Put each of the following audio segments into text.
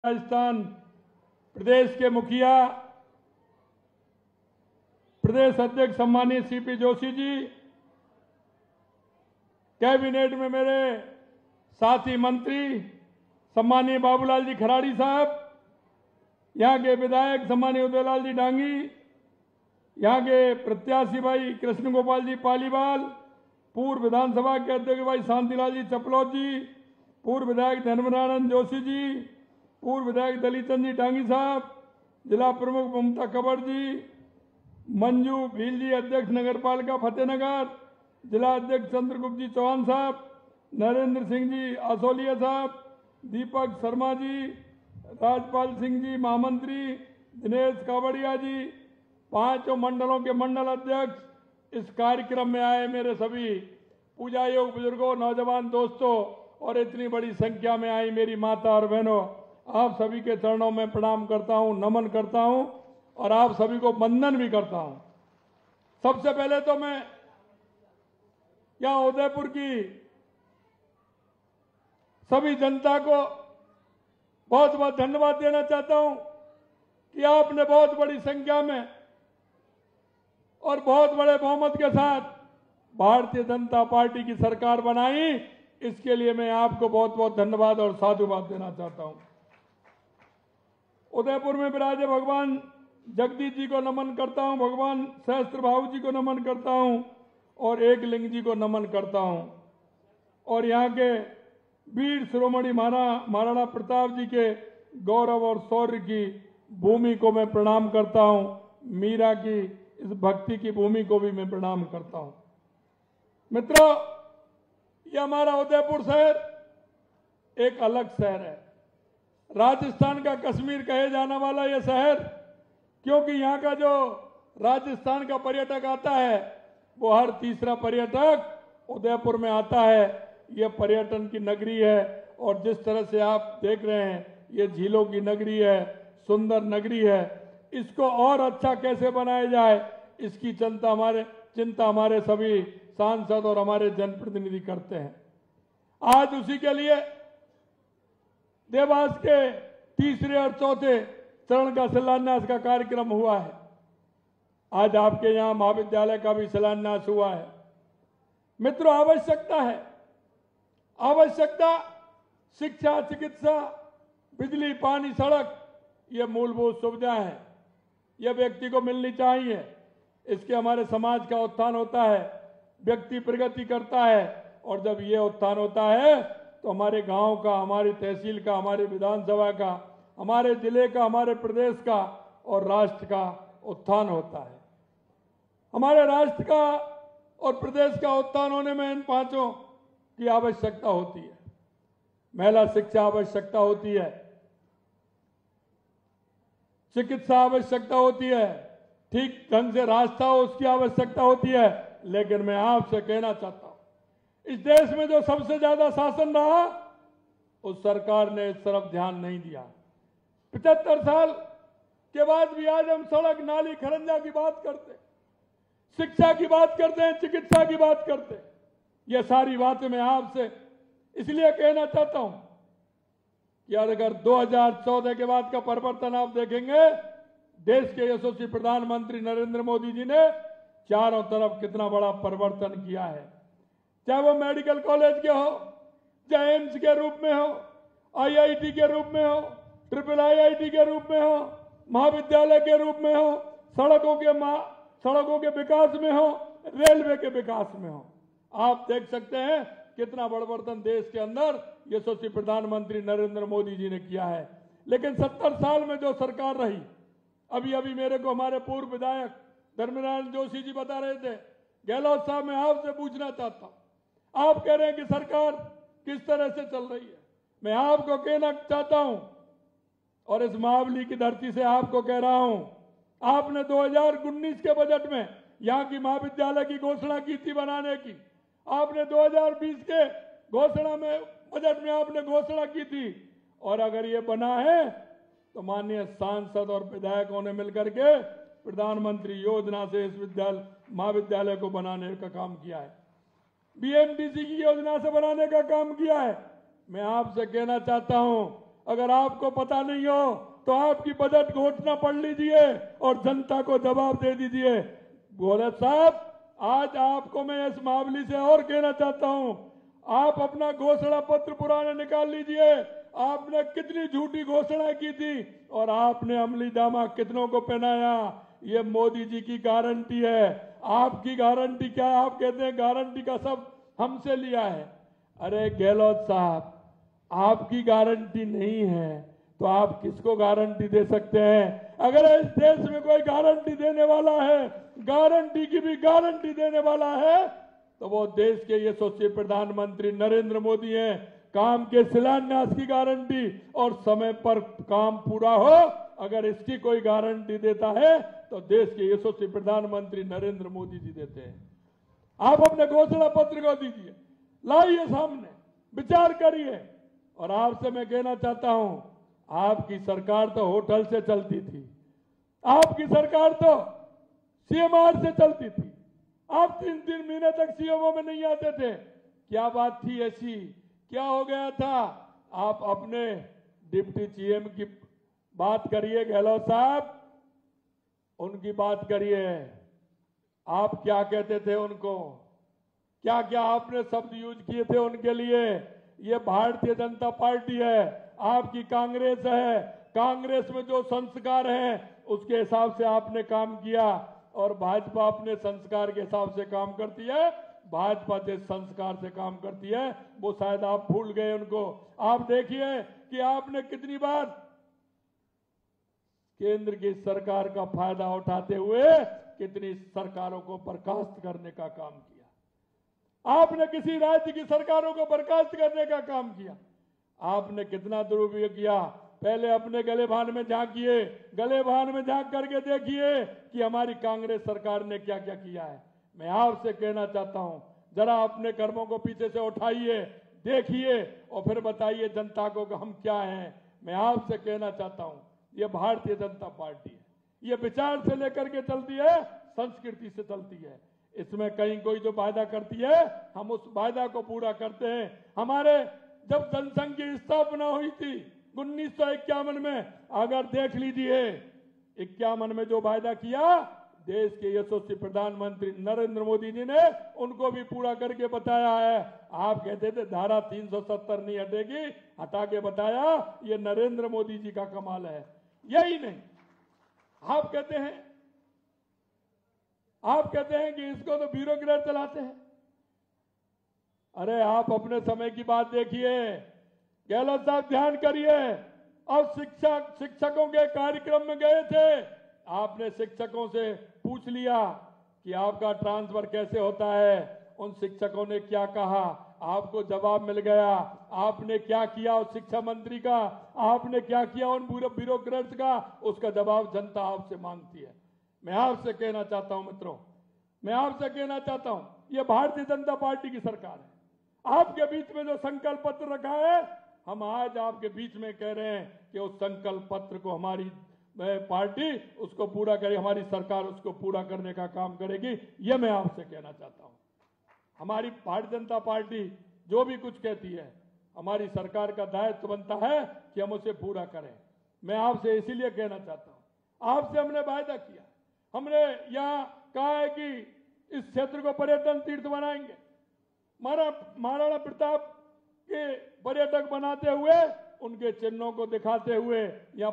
राजस्थान प्रदेश के मुखिया प्रदेश अध्यक्ष सम्मानीय सीपी जोशी जी, कैबिनेट में मेरे साथी मंत्री सम्मानीय बाबूलाल जी खराड़ी साहब, यहाँ के विधायक सम्मानीय उदयलाल जी डांगी, यहाँ के प्रत्याशी भाई कृष्ण गोपाल जी पालीवाल, पूर्व विधानसभा के अध्यक्ष भाई शांतिलाल जी चपलौत जी, पूर्व विधायक धर्मनारायण जोशी जी, पूर्व विधायक दलीचंद जी डांगी साहब, जिला प्रमुख ममता कबर जी, मंजू भील जी अध्यक्ष नगरपालिका फतेहनगर, जिला अध्यक्ष चंद्रगुप्त जी चौहान साहब, नरेंद्र सिंह जी आसोलिया साहब, दीपक शर्मा जी, राजपाल सिंह जी महामंत्री, दिनेश कावड़िया जी, पांचों मंडलों के मंडल अध्यक्ष, इस कार्यक्रम में आए मेरे सभी पूजा योग बुजुर्गों, नौजवान दोस्तों और इतनी बड़ी संख्या में आई मेरी माता और बहनों, आप सभी के चरणों में प्रणाम करता हूं, नमन करता हूं और आप सभी को वंदन भी करता हूं। सबसे पहले तो मैं यहां उदयपुर की सभी जनता को बहुत बहुत धन्यवाद देना चाहता हूं कि आपने बहुत बड़ी संख्या में और बहुत बड़े बहुमत के साथ भारतीय जनता पार्टी की सरकार बनाई। इसके लिए मैं आपको बहुत बहुत धन्यवाद और साधुवाद देना चाहता हूं। उदयपुर में विराजे भगवान जगदीश जी को नमन करता हूं, भगवान सहस्त्र भाव जी को नमन करता हूं और एक लिंग जी को नमन करता हूं और यहाँ के वीर शिरोमणि महाराणा प्रताप जी के गौरव और शौर्य की भूमि को मैं प्रणाम करता हूं। मीरा की इस भक्ति की भूमि को भी मैं प्रणाम करता हूं। मित्रों, ये हमारा उदयपुर शहर एक अलग शहर है। राजस्थान का कश्मीर कहे जाने वाला यह शहर, क्योंकि यहाँ का जो राजस्थान का पर्यटक आता है वो हर तीसरा पर्यटक उदयपुर में आता है। ये पर्यटन की नगरी है और जिस तरह से आप देख रहे हैं ये झीलों की नगरी है, सुंदर नगरी है। इसको और अच्छा कैसे बनाया जाए इसकी चिंता हमारे सभी सांसद और हमारे जनप्रतिनिधि करते हैं। आज उसी के लिए देवास के तीसरे और चौथे चरण का शिलान्यास का कार्यक्रम हुआ है। आज आपके यहाँ महाविद्यालय का भी शिलान्यास हुआ है। मित्रों, आवश्यकता शिक्षा, चिकित्सा, बिजली, पानी, सड़क, ये मूलभूत सुविधाएं हैं। यह व्यक्ति को मिलनी चाहिए। इसके हमारे समाज का उत्थान होता है, व्यक्ति प्रगति करता है और जब ये उत्थान होता है तो हमारे गांव का, हमारी तहसील का, हमारे विधानसभा का, हमारे जिले का, हमारे प्रदेश का और राष्ट्र का उत्थान होता है। हमारे राष्ट्र का और प्रदेश का उत्थान होने में इन पांचों की आवश्यकता होती है। महिला शिक्षा आवश्यकता होती है, चिकित्सा आवश्यकता होती है, ठीक ढंग से रास्ता हो उसकी आवश्यकता होती है। लेकिन मैं आपसे कहना चाहता हूं, इस देश में जो सबसे ज्यादा शासन रहा उस सरकार ने इस तरफ ध्यान नहीं दिया। 75 साल के बाद भी आज हम सड़क, नाली, खरंजा की बात करते, शिक्षा की बात करते हैं, चिकित्सा की बात करते हैं। ये सारी बातें मैं आपसे इसलिए कहना चाहता हूं कि अगर 2014 के बाद का परिवर्तन आप देखेंगे, देश के यशस्वी प्रधानमंत्री नरेंद्र मोदी जी ने चारों तरफ कितना बड़ा परिवर्तन किया है। चाहे वो मेडिकल कॉलेज के हो, चाहे एम्स के रूप में हो, आईआईटी के रूप में हो, ट्रिपल आईआईटी के रूप में हो, महाविद्यालय के रूप में हो, सड़कों के विकास में हो, रेलवे के विकास में हो। आप देख सकते हैं कितना परिवर्तन देश के अंदर यशस्वी प्रधानमंत्री नरेंद्र मोदी जी ने किया है। लेकिन 70 साल में जो सरकार रही, अभी मेरे को हमारे पूर्व विधायक धर्मनारायण जोशी जी बता रहे थे। गहलोत साहब, मैं आपसे पूछना चाहता हूं, आप कह रहे हैं कि सरकार किस तरह से चल रही है। मैं आपको कहना चाहता हूं और इस महाबली की धरती से आपको कह रहा हूं, आपने 2019 के बजट में यहां की महाविद्यालय की घोषणा की थी बनाने की। आपने 2020 के बजट में आपने घोषणा की थी और अगर ये बना है तो माननीय सांसद और विधायकों ने मिलकर के प्रधानमंत्री योजना से इस महाविद्यालय को बनाने का काम किया है। बीएमटीसी की योजना से बनाने का काम किया है। मैं आपसे कहना चाहता हूं, अगर आपको पता नहीं हो तो आपकी बजट घोषणा पढ़ लीजिए और जनता को जवाब दे दीजिए। गोलत साहब, आज आपको मैं इस मामले से और कहना चाहता हूं, आप अपना घोषणा पत्र पुराने निकाल लीजिए। आपने कितनी झूठी घोषणाएं की थी और आपने अमली जामा कितनों को पहनाया। ये मोदी जी की गारंटी है। आपकी गारंटी क्या है? आप कहते हैं गारंटी का सब हमसे लिया है। अरे गहलोत साहब, आपकी गारंटी नहीं है तो आप किसको गारंटी दे सकते हैं? अगर इस देश में कोई गारंटी देने वाला है, गारंटी की भी गारंटी देने वाला है, तो वो देश के यशस्वी प्रधानमंत्री नरेंद्र मोदी हैं। काम के शिलान्यास की गारंटी और समय पर काम पूरा हो, अगर इसकी कोई गारंटी देता है तो देश के यशस्वी प्रधानमंत्री नरेंद्र मोदी जी देते हैं। आप अपने घोषणा पत्र को दीजिए, लाइए सामने, विचार करिए। और आपसे मैं कहना चाहता हूं, आपकी सरकार तो होटल से चलती थी, आपकी सरकार तो सीएमआर से चलती थी। आप 3-3 महीने तक सीएमओ में नहीं आते थे। क्या बात थी ऐसी? क्या हो गया था? आप अपने डिप्टी सीएम की बात करिए गहलोत साहब, उनकी बात करिए। आप क्या कहते थे उनको? क्या क्या आपने शब्द यूज किए थे उनके लिए? ये भारतीय जनता पार्टी है, आपकी कांग्रेस है। कांग्रेस में जो संस्कार हैं उसके हिसाब से आपने काम किया और भाजपा अपने संस्कार के हिसाब से काम करती है। भाजपा जिस संस्कार से काम करती है वो शायद आप भूल गए उनको। आप देखिए कि आपने कितनी बार केंद्र की सरकार का फायदा उठाते हुए कितनी सरकारों को बर्खास्त करने का काम किया। आपने किसी राज्य की सरकारों को बर्खास्त करने का काम किया। आपने कितना दुरुपयोग किया। पहले अपने गले भान में झांकिए, गले भान में झांक करके देखिए कि हमारी कांग्रेस सरकार ने क्या क्या किया है। मैं आपसे कहना चाहता हूं, जरा अपने कर्मों को पीछे से उठाइए, देखिए और फिर बताइए जनता को कि हम क्या हैं। मैं आपसे कहना चाहता हूं, ये भारतीय जनता पार्टी है, ये विचार से लेकर के चलती है, संस्कृति से चलती है। इसमें कहीं कोई जो वायदा करती है हम उस वायदा को पूरा करते हैं। हमारे जब जनसंघ की स्थापना हुई थी 1951 में, अगर देख लीजिए 51 में जो वायदा किया देश के यशस्वी प्रधानमंत्री नरेंद्र मोदी जी ने उनको भी पूरा करके बताया है। आप कहते थे धारा 370 नहीं हटेगी, हटा के बताया। ये नरेंद्र मोदी जी का कमाल है। यही नहीं, आप कहते हैं कि इसको तो ब्यूरोक्रेट चलाते हैं। अरे आप अपने समय की बात देखिए गहलोत साहब, ध्यान करिए। अब शिक्षकों के कार्यक्रम में गए थे, आपने शिक्षकों से पूछ लिया कि आपका ट्रांसफर कैसे होता है। उन शिक्षकों ने क्या कहा, आपको जवाब मिल गया। आपने क्या किया उस शिक्षा मंत्री का, आपने क्या किया उन ब्यूरोक्रेट्स का, उसका जवाब जनता आपसे मांगती है। मैं आपसे कहना चाहता हूं मित्रों, मैं आपसे कहना चाहता हूं, यह भारतीय जनता पार्टी की सरकार है। आपके बीच में जो संकल्प पत्र रखा है, हम आज आपके बीच में कह रहे हैं कि उस संकल्प पत्र को हमारी पार्टी उसको पूरा करे, हमारी सरकार उसको पूरा करने का काम करेगी। यह मैं आपसे कहना चाहता हूं। हमारी भारतीय जनता पार्टी जो भी कुछ कहती है, हमारी सरकार का दायित्व बनता है कि हम उसे पूरा करें। मैं आपसे इसीलिए कहना चाहता हूं, आपसे हमने वायदा किया, हमने यहां कहा है कि इस क्षेत्र को पर्यटन तीर्थ बनाएंगे। महाराणा प्रताप के पर्यटक बनाते हुए, उनके चिन्हों को दिखाते हुए यहाँ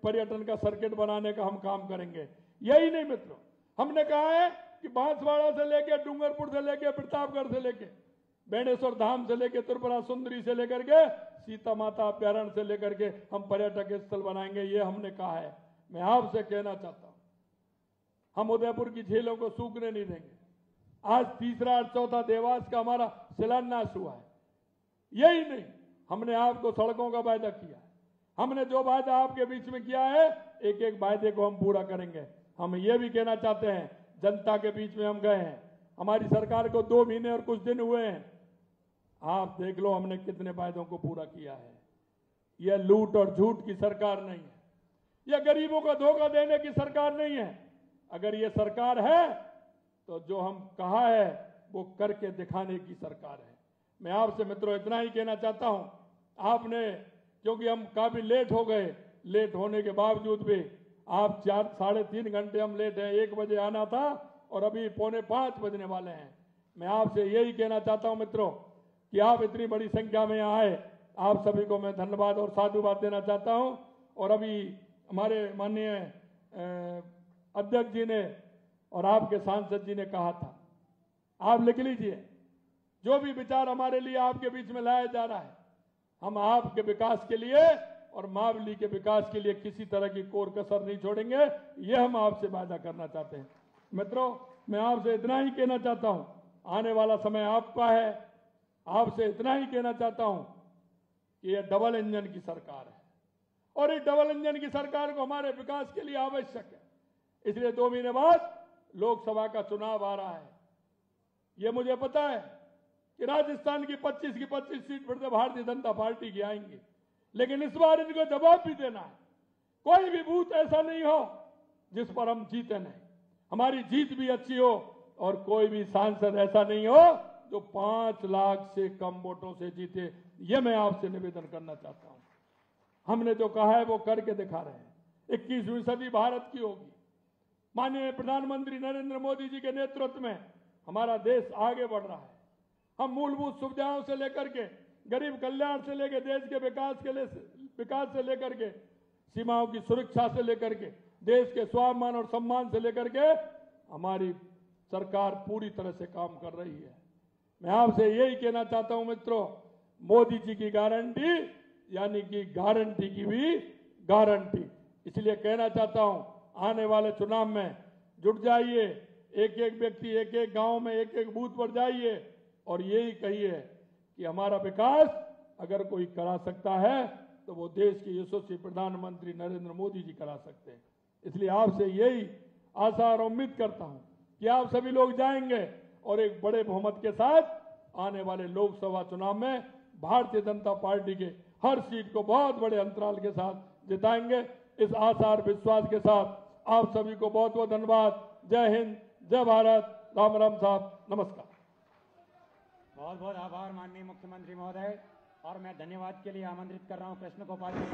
पर्यटन का सर्किट बनाने का हम काम करेंगे। यही नहीं मित्रों, हमने कहा है कि बांसवाड़ा से लेके, डूंगरपुर से लेके, प्रतापगढ़ से लेके, बेणेश्वर धाम से लेके, त्रिपुरा सुंदरी से लेकर के, सीता माता अभ्यारण्य से लेकर के हम पर्यटक स्थल बनाएंगे। ये हमने कहा है। मैं आपसे कहना चाहता हूं, हम उदयपुर की झीलों को सूखने नहीं देंगे। आज तीसरा और चौथा देवास का हमारा शिलान्यास हुआ है। यही नहीं, हमने आपको सड़कों का वायदा किया है। हमने जो वायदा आपके बीच में किया है, एक एक वायदे को हम पूरा करेंगे। हम ये भी कहना चाहते हैं, जनता के बीच में हम गए हैं, हमारी सरकार को 2 महीने और कुछ दिन हुए हैं। आप देख लो हमने कितने वायदों को पूरा किया है। यह लूट और झूठ की सरकार नहीं है, यह गरीबों को धोखा देने की सरकार नहीं है। अगर यह सरकार है तो जो हम कहा है वो करके दिखाने की सरकार है। मैं आपसे मित्रों इतना ही कहना चाहता हूं, आपने क्योंकि हम काफी लेट हो गए। लेट होने के बावजूद भी आप 4-3.5 घंटे हम लेट हैं। 1 बजे आना था और अभी 4:45 बजने वाले हैं। मैं आपसे यही कहना चाहता हूं मित्रों कि आप इतनी बड़ी संख्या में यहाँ आए, आप सभी को मैं धन्यवाद और साधुवाद देना चाहता हूं। और अभी हमारे माननीय अध्यक्ष जी ने और आपके सांसद जी ने कहा था, आप लिख लीजिए, जो भी विचार हमारे लिए आपके बीच में लाया जा रहा है, हम आपके विकास के लिए और मावली के विकास के लिए किसी तरह की कोर कसर नहीं छोड़ेंगे। यह हम आपसे वादा करना चाहते हैं। मित्रों, मैं आपसे इतना ही कहना चाहता हूं, आने वाला समय आपका है। आपसे इतना ही कहना चाहता हूं कि यह डबल इंजन की सरकार है और इस डबल इंजन की सरकार को हमारे विकास के लिए आवश्यक है। इसलिए 2 महीने बाद लोकसभा का चुनाव आ रहा है। यह मुझे पता है कि राजस्थान की 25 की 25 सीट फिर से भारतीय जनता पार्टी की आएंगी, लेकिन इस बार इनको जवाब भी देना है। कोई भी बूथ ऐसा नहीं हो जिस पर हम जीते नहीं, हमारी जीत भी अच्छी हो। और कोई भी सांसद ऐसा नहीं हो जो 5 लाख से कम वोटों से जीते। यह मैं आपसे निवेदन करना चाहता हूं। हमने जो कहा है वो करके दिखा रहे हैं। 21वीं सदी भारत की होगी। माननीय प्रधानमंत्री नरेंद्र मोदी जी के नेतृत्व में हमारा देश आगे बढ़ रहा है। हम मूलभूत सुविधाओं से लेकर के गरीब कल्याण से लेकर देश के विकास से लेकर के सीमाओं की सुरक्षा से लेकर के देश के स्वाभिमान और सम्मान से लेकर के हमारी सरकार पूरी तरह से काम कर रही है। मैं आपसे यही कहना चाहता हूं मित्रों, मोदी जी की गारंटी यानी कि गारंटी की भी गारंटी। इसलिए कहना चाहता हूं, आने वाले चुनाव में जुट जाइए। एक एक व्यक्ति एक एक गांव में एक एक बूथ पर जाइए और यही कहिए कि हमारा विकास अगर कोई करा सकता है तो वो देश के यशस्वी प्रधानमंत्री नरेंद्र मोदी जी करा सकते हैं। इसलिए आपसे यही आशा और उम्मीद करता हूं कि आप सभी लोग जाएंगे और एक बड़े बहुमत के साथ आने वाले लोकसभा चुनाव में भारतीय जनता पार्टी के हर सीट को बहुत बड़े अंतराल के साथ जिताएंगे। इस आशा और विश्वास के साथ आप सभी को बहुत बहुत धन्यवाद। जय हिंद, जय भारत, राम राम साहब, नमस्कार। बहुत बहुत आभार माननीय मुख्यमंत्री महोदय। और मैं धन्यवाद के लिए आमंत्रित कर रहा हूं कृष्ण गोपाल जी।